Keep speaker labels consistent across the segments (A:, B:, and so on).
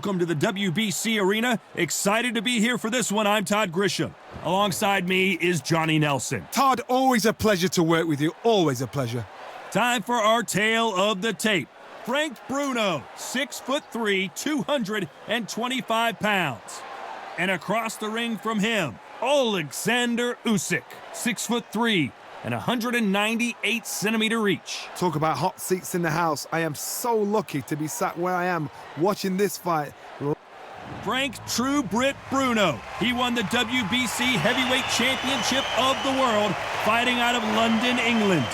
A: welcome to the WBC Arena. Excited to be here for this one. I'm Todd Grisham. Alongside me is Johnny Nelson.
B: Todd, always a pleasure to work with you. Always a pleasure.
A: Time for our tale of the tape. Frank Bruno, 6'3", 225 pounds. And across the ring from him, Oleksandr Usyk, 6'3", and 198-centimeter reach.
B: Talk about hot seats in the house. I am so lucky to be sat where I am watching this fight.
A: Frank True Brit Bruno. He won the WBC Heavyweight Championship of the World fighting out of London, England.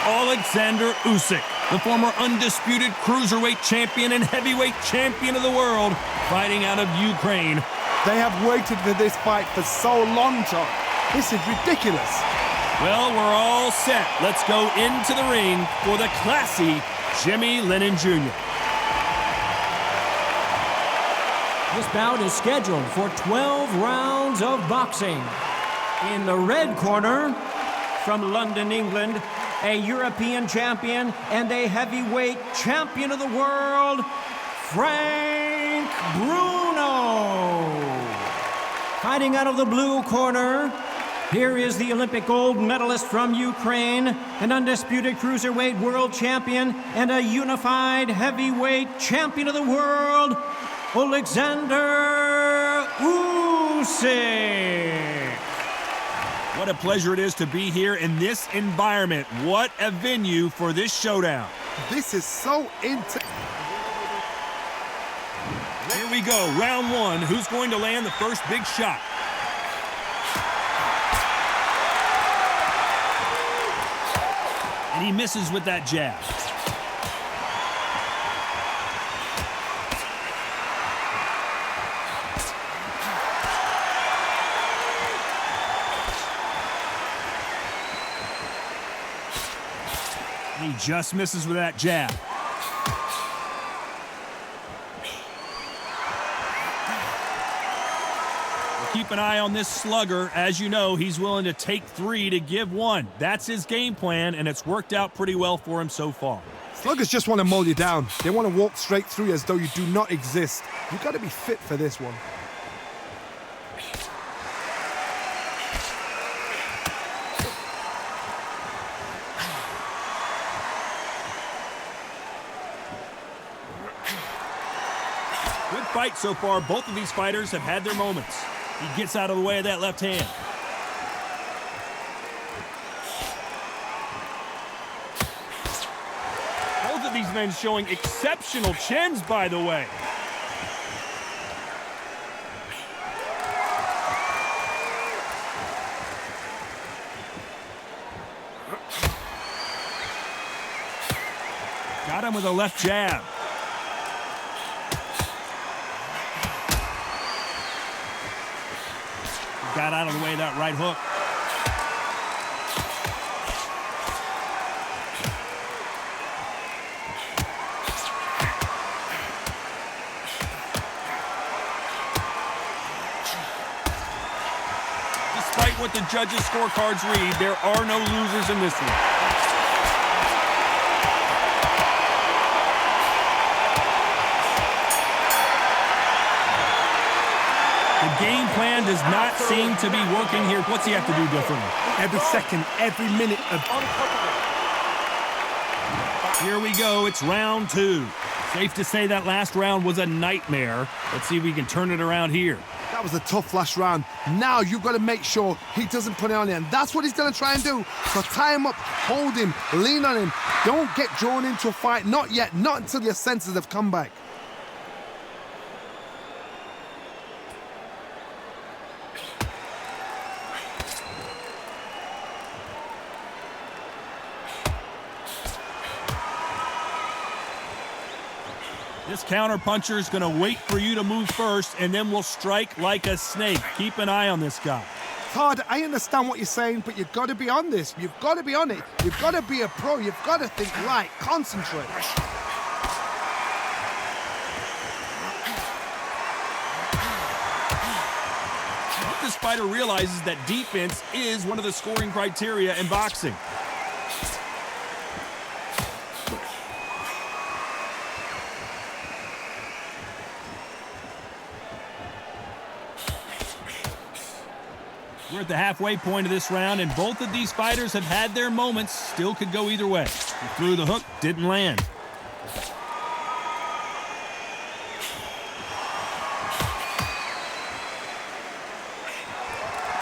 A: Oleksandr Usyk, the former Undisputed Cruiserweight Champion and Heavyweight Champion of the World, fighting out of Ukraine.
B: They have waited for this fight for so long, Todd. This is ridiculous.
A: Well, we're all set. Let's go into the ring for the classy Jimmy Lennon Jr.
C: This bout is scheduled for 12 rounds of boxing. In the red corner, from London, England, a European champion and a heavyweight champion of the world, Frank Bruno. Fighting out of the blue corner, here is the Olympic gold medalist from Ukraine, an undisputed cruiserweight world champion and a unified heavyweight champion of the world, Oleksandr Usyk.
A: What a pleasure it is to be here in this environment. What a venue for this showdown.
B: This is so intense.
A: Here we go, round one. Who's going to land the first big shot? And he misses with that jab. He just misses with that jab. We'll keep an eye on this slugger. As you know, he's willing to take 3 to give 1. That's his game plan, and it's worked out pretty well for him so far.
B: Sluggers just want to mow you down. They want to walk straight through you as though you do not exist. You've got to be fit for this one.
A: Good fight so far. Both of these fighters have had their moments. He gets out of the way of that left hand. Both of these men showing exceptional chins, by the way. Got him with a left jab. Got out of the way of that right hook. Despite what the judges' scorecards read, there are no losers in this one. The game plan does not seem to be working here. What's he have to do differently?
B: Every second, every minute of...
A: Here we go. It's round 2. Safe to say that last round was a nightmare. Let's see if we can turn it around here.
B: That was a tough last round. Now you've got to make sure he doesn't put it on you, and that's what he's going to try and do. So tie him up, hold him, lean on him. Don't get drawn into a fight. Not yet. Not until your senses have come back.
A: This counter-puncher is going to wait for you to move first, and then will strike like a snake. Keep an eye on this guy.
B: Todd, I understand what you're saying, but you've got to be on this. You've got to be on it. You've got to be a pro. You've got to think right. Concentrate.
A: What this fighter realizes that defense is one of the scoring criteria in boxing. We're at the halfway point of this round, and both of these fighters have had their moments. Still could go either way. He threw the hook, didn't land.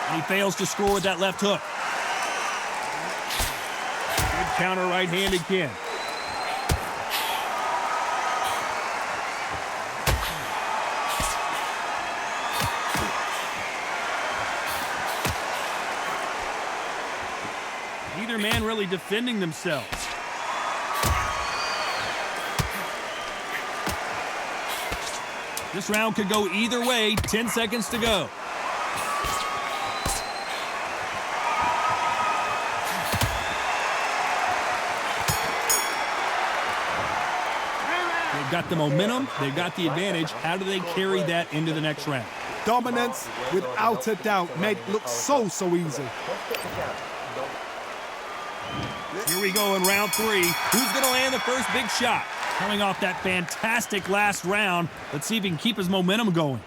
A: And he fails to score with that left hook. Good counter right-handed kick. Neither man really defending themselves. This round could go either way. 10 seconds to go. They've got the momentum. They've got the advantage. How do they carry that into the next round?
B: Dominance, without a doubt, made it look so easy.
A: Here we go in round 3. Who's going to land the first big shot? Coming off that fantastic last round. Let's see if he can keep his momentum going.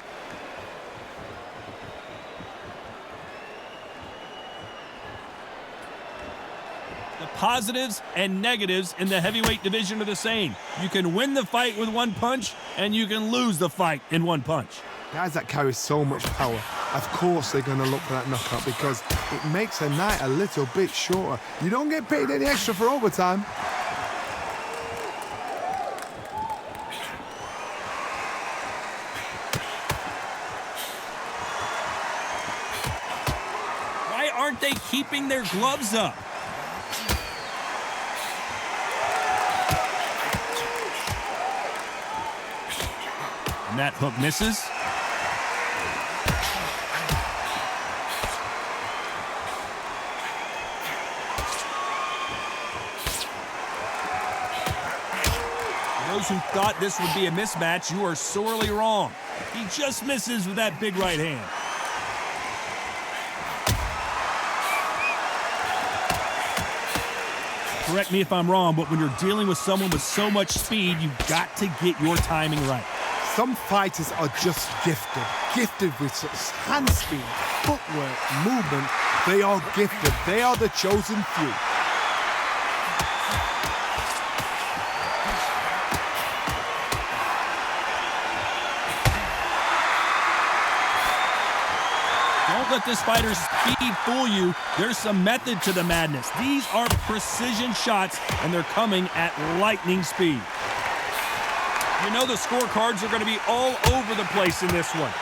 A: The positives and negatives in the heavyweight division are the same. You can win the fight with one punch, and you can lose the fight in one punch.
B: Guys that carry so much power, of course they're going to look for that knockout because it makes a night a little bit shorter. You don't get paid any extra for overtime.
A: Why aren't they keeping their gloves up? And that hook misses. Those who thought this would be a mismatch, you are sorely wrong. He just misses with that big right hand. Correct me if I'm wrong, but when you're dealing with someone with so much speed, you've got to get your timing right.
B: Some fighters are just gifted with such hand speed, footwork, movement. They are gifted. They are the chosen few.
A: Don't let this fighter's speed fool you. There's some method to the madness. These are precision shots, and they're coming at lightning speed. You know the scorecards are going to be all over the place in this one.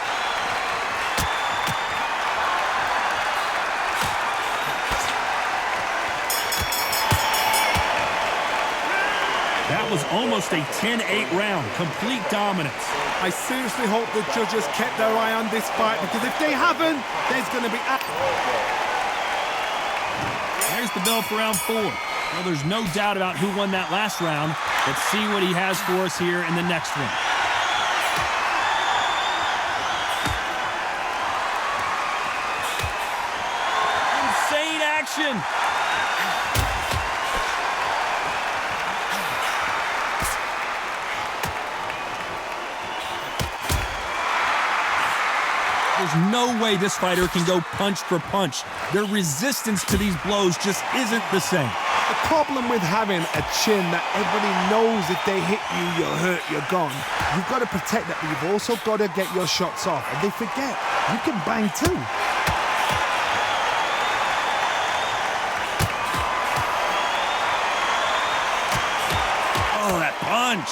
A: That was almost a 10-8 round. Complete dominance.
B: I seriously hope the judges kept their eye on this fight because if they haven't, there's going to be...
A: There's the bell for round 4. Well, there's no doubt about who won that last round. Let's see what he has for us here in the next one. Insane action! There's no way this fighter can go punch for punch. Their resistance to these blows just isn't the same.
B: The problem with having a chin that everybody knows if they hit you, you're hurt, you're gone. You've got to protect that, but you've also got to get your shots off. And they forget, you can bang too.
A: Oh, that punch.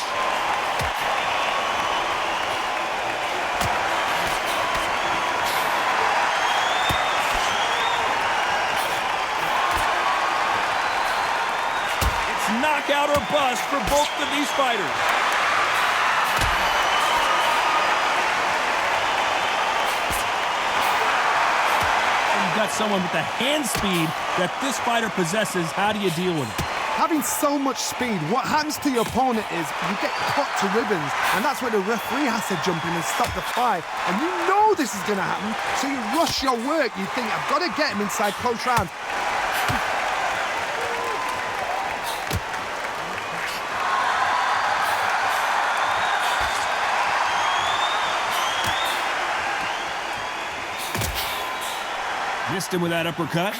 A: Knockout or bust for both of these fighters. You've got someone with the hand speed that this fighter possesses. How do you deal with it?
B: Having so much speed, what happens to your opponent is you get cut to ribbons, and that's where the referee has to jump in and stop the fight. And you know this is going to happen, so you rush your work. You think, I've got to get him inside close rounds.
A: Missed him with that uppercut.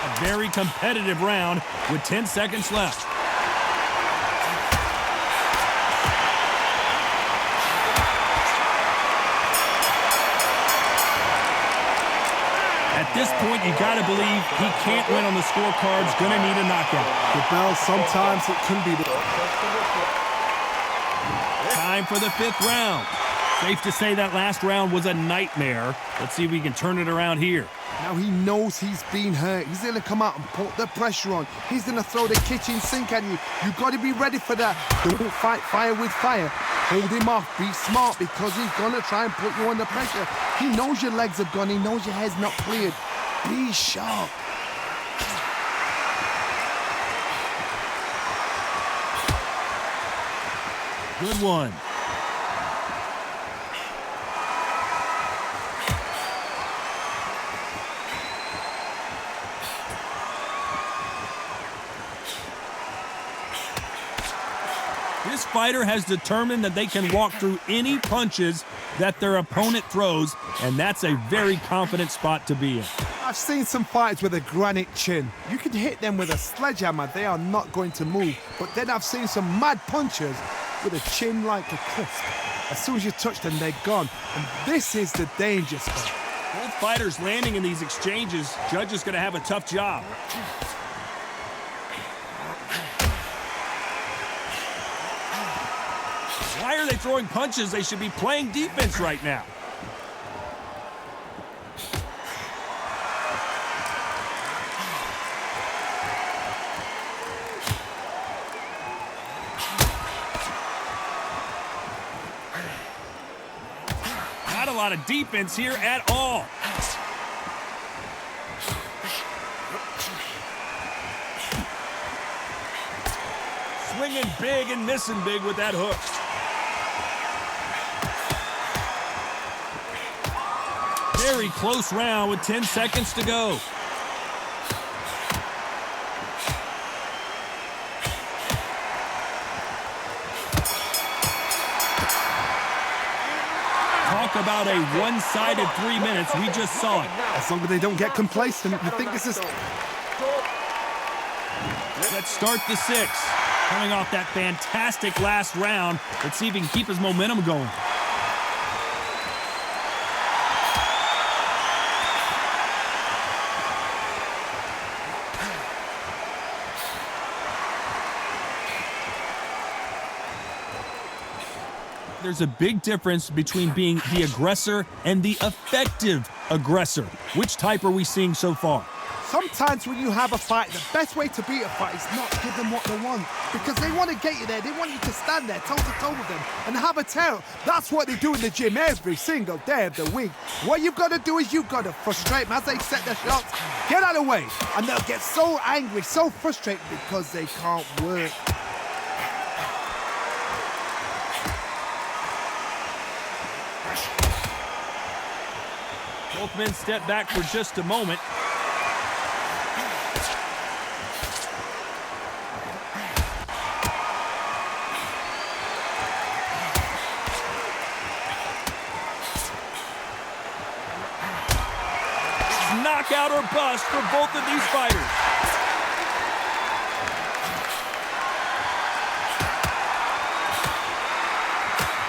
A: A very competitive round with 10 seconds left. At this point, you got to believe he can't win on the scorecards. Going to need a knockout.
B: The bell, sometimes it can be the...
A: Time for the 5th round. Safe to say that last round was a nightmare. Let's see if we can turn it around here.
B: Now he knows he's been hurt. He's going to come out and put the pressure on. He's going to throw the kitchen sink at you. You've got to be ready for that. Don't fight fire with fire. Hold him off. Be smart, because he's going to try and put you under pressure. He knows your legs are gone. He knows your head's not cleared. Be sharp.
A: Good one. This fighter has determined that they can walk through any punches that their opponent throws, and that's a very confident spot to be in.
B: I've seen some fighters with a granite chin. You can hit them with a sledgehammer, they are not going to move. But then I've seen some mad punchers with a chin like a crisp. As soon as you touch them, they're gone. And this is the danger spot.
A: Both fighters landing in these exchanges, Judge is going to have a tough job. Why are they throwing punches? They should be playing defense right now. Not a lot of defense here at all. Swinging big and missing big with that hook. Very close round with 10 seconds to go. Talk about a one-sided 3 minutes. We just saw it.
B: As long as they don't get complacent, you think this is...
A: Let's start the 6th. Coming off that fantastic last round. Let's see if he can keep his momentum going. There's a big difference between being the aggressor and the effective aggressor. Which type are we seeing so far?
B: Sometimes when you have a fight, the best way to beat a fight is not give them what they want. Because they want to get you there. They want you to stand there toe-to-toe with them and have a tear. That's what they do in the gym every single day of the week. What you've got to do is you've got to frustrate them as they set their shots. Get out of the way. And they'll get so angry, so frustrated because they can't work.
A: Both men step back for just a moment. Knockout or bust for both of these fighters.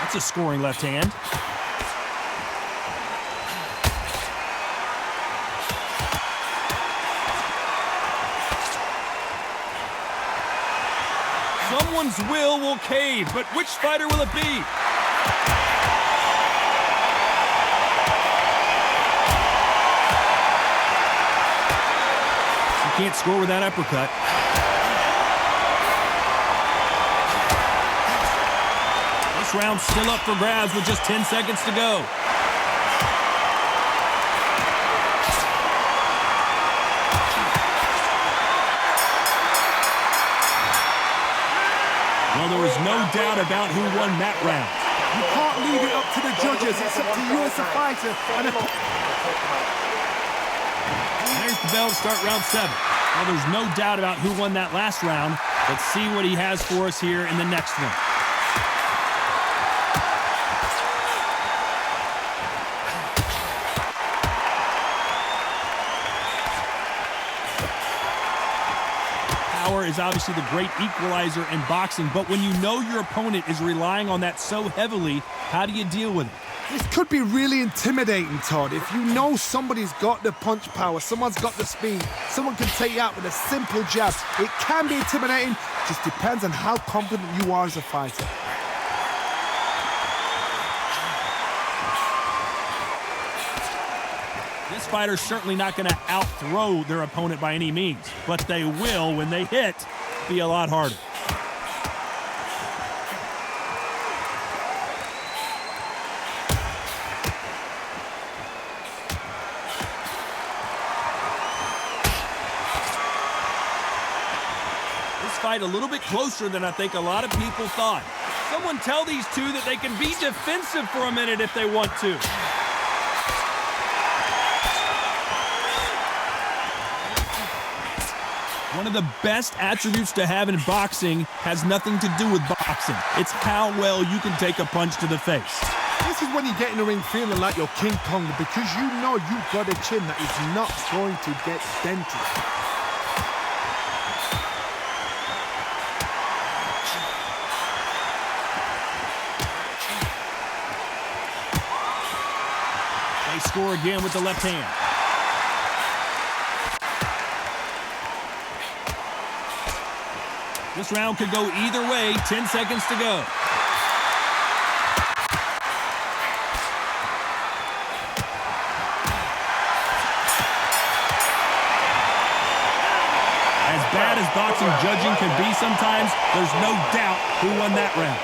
A: That's a scoring left hand. Someone's will cave, but which fighter will it be? He can't score with that uppercut. This round's still up for grabs with just 10 seconds to go. Well, there was no doubt about who won that round.
B: You can't leave it up to the judges. It's up to you as a fighter. And
A: there's the bell to start round 7. Well, there's no doubt about who won that last round. Let's see what he has for us here in the next one. Power is obviously the great equalizer in boxing, but when you know your opponent is relying on that so heavily, how do you deal with it?
B: this could be really intimidating, Todd. If you know somebody's got the punch power, someone's got the speed, someone can take you out with a simple jab, it can be intimidating. Just depends on how confident you are as a fighter.
A: This fighter's certainly not going to out-throw their opponent by any means, but they will, when they hit, be a lot harder. This fight a little bit closer than I think a lot of people thought. Someone tell these two that they can be defensive for a minute if they want to. One of the best attributes to have in boxing has nothing to do with boxing. It's how well you can take a punch to the face.
B: This is when you get in the ring feeling like you're King Kong, because you know you've got a chin that is not going to get dented.
A: They score again with the left hand. This round could go either way. 10 seconds to go. As bad as boxing judging can be sometimes, there's no doubt who won that round.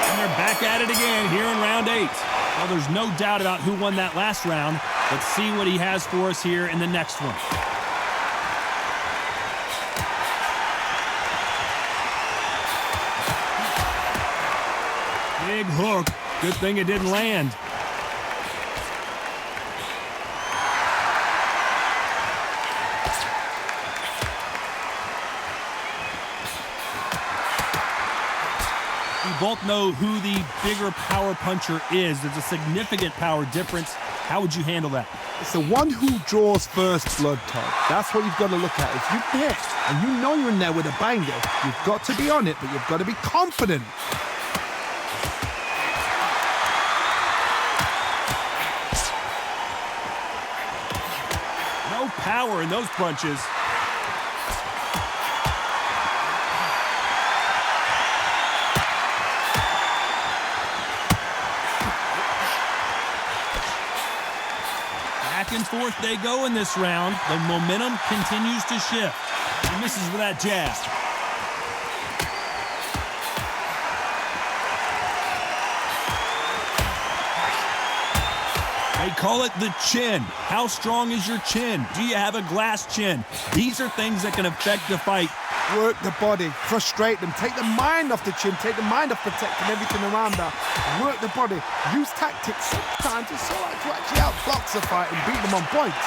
A: And they're back at it again here in round 8. Well, there's no doubt about who won that last round. Let's see what he has for us here in the next one. Big hook. Good thing it didn't land. We both know who the bigger power puncher is. There's a significant power difference. How would you handle that?
B: It's the one who draws first blood, Todd. That's what you've got to look at. If you hit and you know you're in there with a banger, you've got to be on it, but you've got to be confident.
A: Power in those punches. Back and forth they go in this round. The momentum continues to shift. He misses with that jab. They call it the chin. How strong is your chin? Do you have a glass chin? These are things that can affect the fight.
B: Work the body, frustrate them, take the mind off the chin, take the mind off protecting everything around that. Work the body, use tactics sometimes to actually outbox a fight and beat them on points.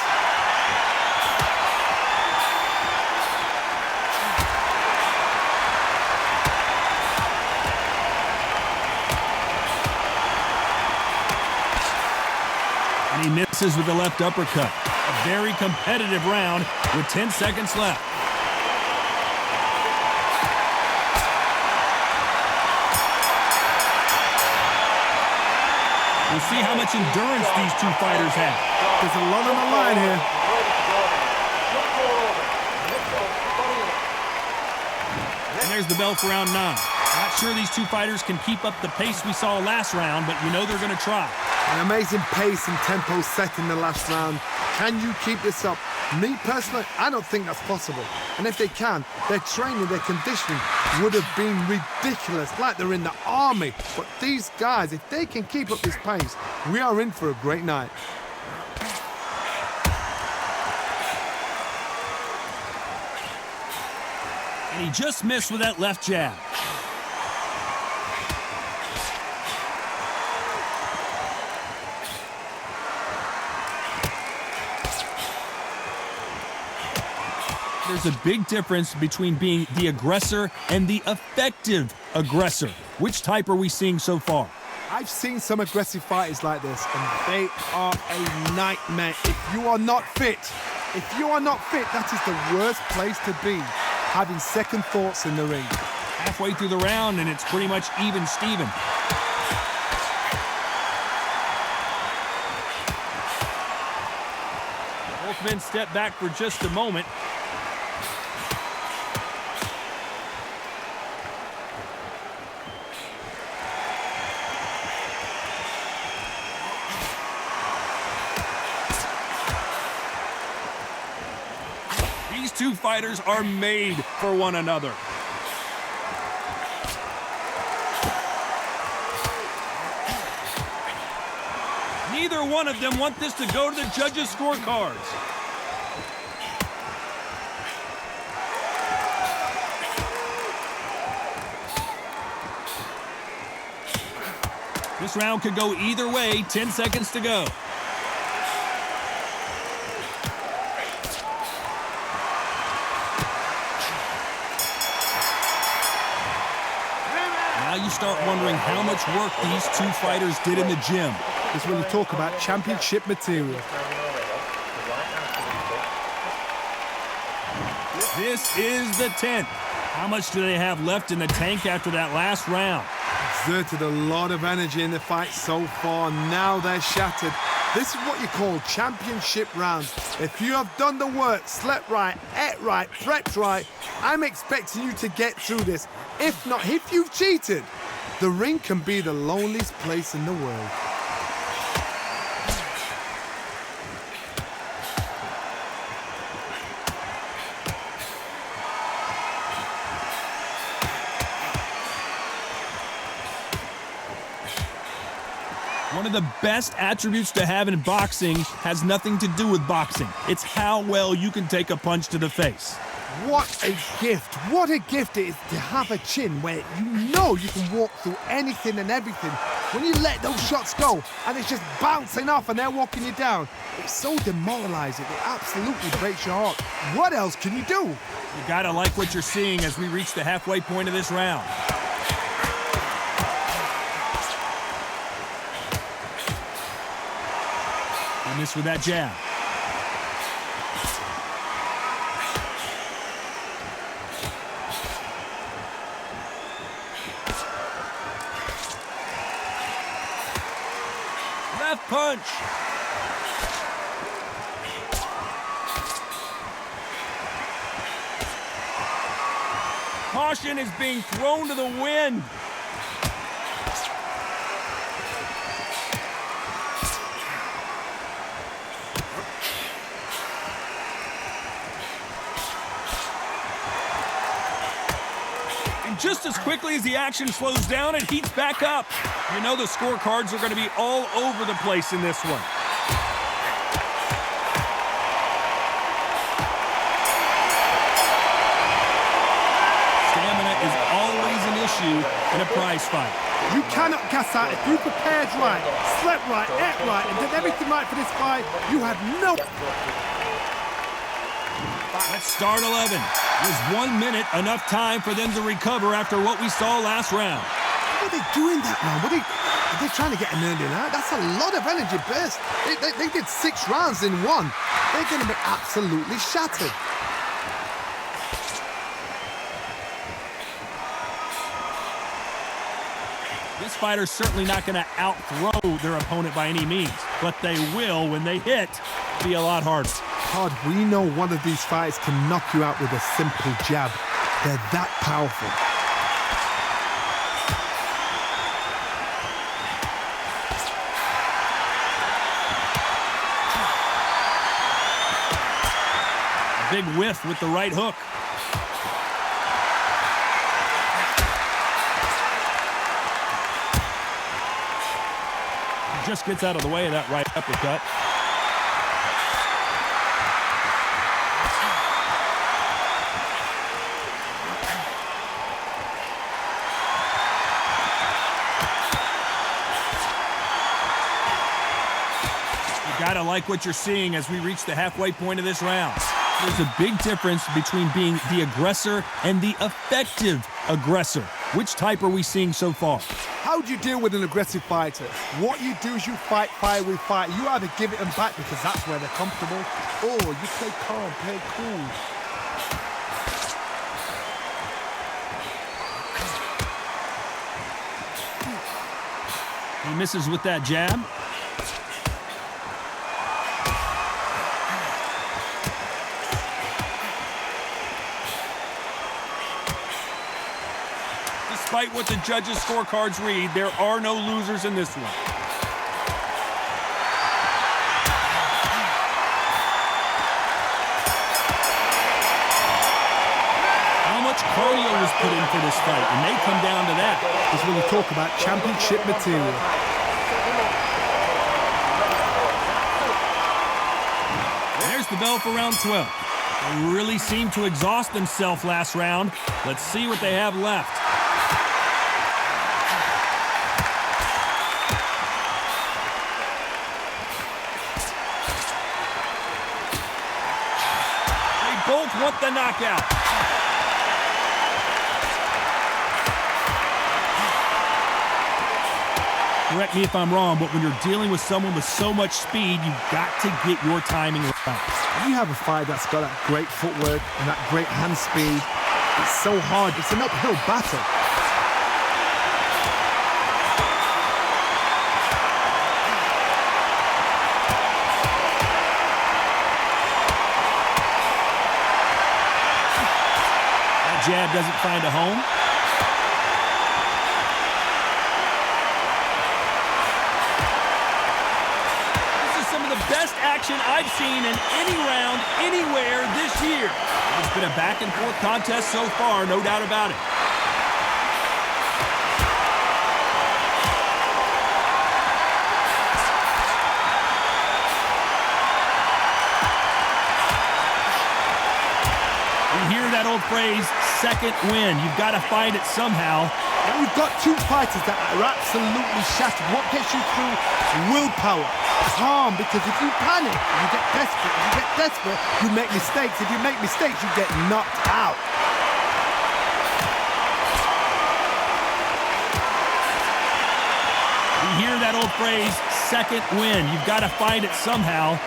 A: And he misses with the left uppercut. A very competitive round with 10 seconds left. We'll see how much endurance these two fighters have.
B: There's a lot on the line here.
A: And there's the bell for round 9. Not sure these two fighters can keep up the pace we saw last round, but you know they're going to try.
B: An amazing pace and tempo set in the last round. Can you keep this up? Me personally, I don't think that's possible. And if they can, their training, their conditioning would have been ridiculous, like they're in the army. But these guys, if they can keep up this pace, we are in for a great night.
A: And he just missed with that left jab. There's a big difference between being the aggressor and the effective aggressor. Which type are we seeing so far?
B: I've seen some aggressive fighters like this, and they are a nightmare. If you are not fit, that is the worst place to be, having second thoughts in the ring.
A: Halfway through the round, and it's pretty much even Steven. Both men step back for just a moment. These two fighters are made for one another. Neither one of them want this to go to the judges' scorecards. This round could go either way. 10 seconds to go. Now you start wondering how much work these two fighters did in the gym.
B: This is when you talk about championship material.
A: This is the 10th. How much do they have left in the tank after that last round?
B: Exerted a lot of energy in the fight so far. Now they're shattered. This is what you call championship rounds. If you have done the work, slept right, ate right, prepped right, I'm expecting you to get through this. If not, if you've cheated, the ring can be the loneliest place in the world.
A: One of the best attributes to have in boxing has nothing to do with boxing. It's how well you can take a punch to the face.
B: What a gift. What a gift it is to have a chin where you know you can walk through anything and everything. When you let those shots go and it's just bouncing off and they're walking you down, it's so demoralizing. It absolutely breaks your heart. What else can you do?
A: You gotta like what you're seeing as we reach the halfway point of this round. He missed with that jab. Left punch. Caution is being thrown to the wind. Just as quickly as the action slows down, it heats back up. You know the scorecards are going to be all over the place in this one. Stamina is always an issue in a prize fight.
B: You cannot gas out. If you prepared right, slept right, ate right, and did everything right for this fight, you had no...
A: Let's start 11. Was 1 minute enough time for them to recover after what we saw last round?
B: What are they doing that round? Are they trying to get an early out? That's a lot of energy burst. They did 6 rounds in one. They're going to be absolutely shattered.
A: This fighter's certainly not going to out-throw their opponent by any means, but they will, when they hit, be a lot harder.
B: Todd, we know one of these fighters can knock you out with a simple jab. They're that powerful.
A: A big whiff with the right hook. He just gets out of the way of that right uppercut. Gotta like what you're seeing as we reach the halfway point of this round. There's a big difference between being the aggressor and the effective aggressor. Which type are we seeing so far?
B: How do you deal with an aggressive fighter? What you do is you fight fire with fight. You either give it them back because that's where they're comfortable, or you play calm, play cool.
A: He misses with that jab. Despite what the judges' scorecards read, there are no losers in this one. How much cardio was put in for this fight? It may come down to that.
B: Is when you talk about championship material.
A: There's the bell for round 12. They really seemed to exhaust themselves last round. Let's see what they have left. They both want the knockout. Correct me if I'm wrong, but when you're dealing with someone with so much speed, you've got to get your timing right.
B: You have a fight that's got that great footwork and that great hand speed. It's so hard. It's an uphill battle.
A: That jab doesn't find a home. Best action I've seen in any round, anywhere this year. It's been a back-and-forth contest so far, no doubt about it. We hear that old phrase, second win. You've got to find it somehow.
B: And you've got two fighters that are absolutely shattered. What gets you through? Willpower. Calm, because if you panic, you get desperate. If you get desperate, you make mistakes. If you make mistakes, you get knocked out.
A: We hear that old phrase, second win. You've got to find it somehow.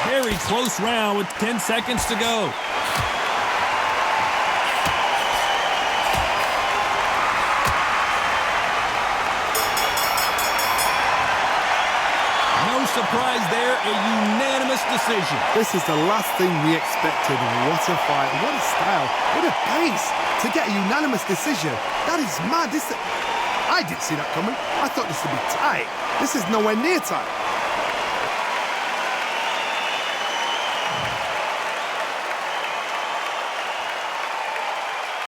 A: Very close round with 10 seconds to go. Surprise there, a unanimous decision.
B: This is the last thing we expected. What a fight, what a style, what a pace to get a unanimous decision. That is mad. I didn't see that coming. I thought this would be tight. This is nowhere near tight.